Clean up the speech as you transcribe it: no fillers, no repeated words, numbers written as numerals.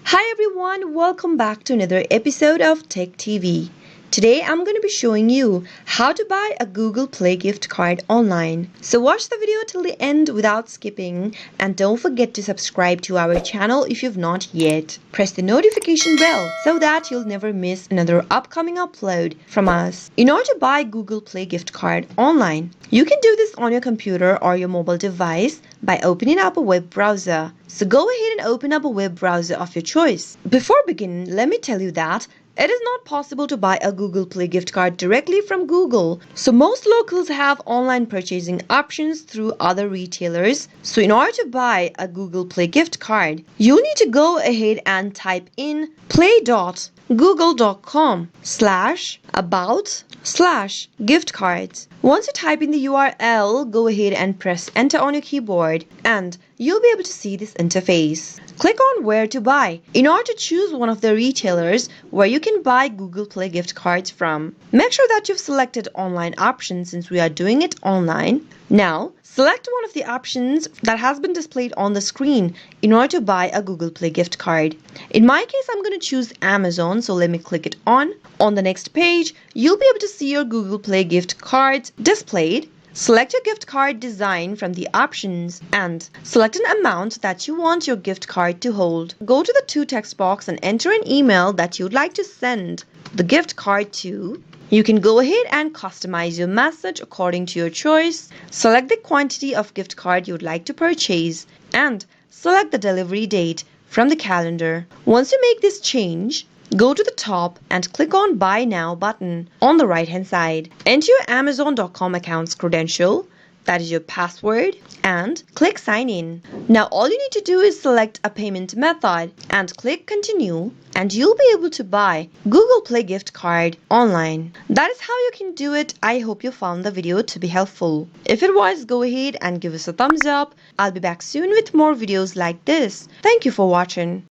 Hi everyone, welcome back to another episode of Tech TV. Today I'm going to be showing you how to buy a Google Play gift card online. So watch the video till the end without skipping, and don't forget to subscribe to our channel if you've not yet. Press the notification bell so that you'll never miss another upcoming upload from us. In order to buy Google Play gift card online, you can do this on your computer or your mobile device by opening up a web browser. So go ahead and open up a web browser of your choice. Before beginning, let me tell you that it is not possible to buy a Google Play gift card directly from Google. So most locals have online purchasing options through other retailers. So in order to buy a Google Play gift card, you'll need to go ahead and type in play.google.com/about/gift cards. Once you type in the URL, go ahead and press enter on your keyboard and you'll be able to see this interface. Click on where to buy in order to choose one of the retailers where you can buy Google Play gift cards from. Make sure that you've selected online options since we are doing it online. Now, select one of the options that has been displayed on the screen in order to buy a Google Play gift card. In my case, I'm going to choose Amazon, so let me click it on. On the next page, you'll be able to see your Google Play gift cards displayed. Select your gift card design from the options and select an amount that you want your gift card to hold. Go to the to text box and enter an email that you'd like to send the gift card to. You can go ahead and customize your message according to your choice. Select the quantity of gift card you'd like to purchase and select the delivery date from the calendar. Once you make this change, go to the top and click on Buy Now button on the right hand side. Enter your Amazon.com account's credential, that is your password, and click Sign In. Now all you need to do is select a payment method and click Continue, and you'll be able to buy Google Play gift card online. That is how you can do it. I hope you found the video to be helpful. If it was, go ahead and give us a thumbs up. I'll be back soon with more videos like this. Thank you for watching.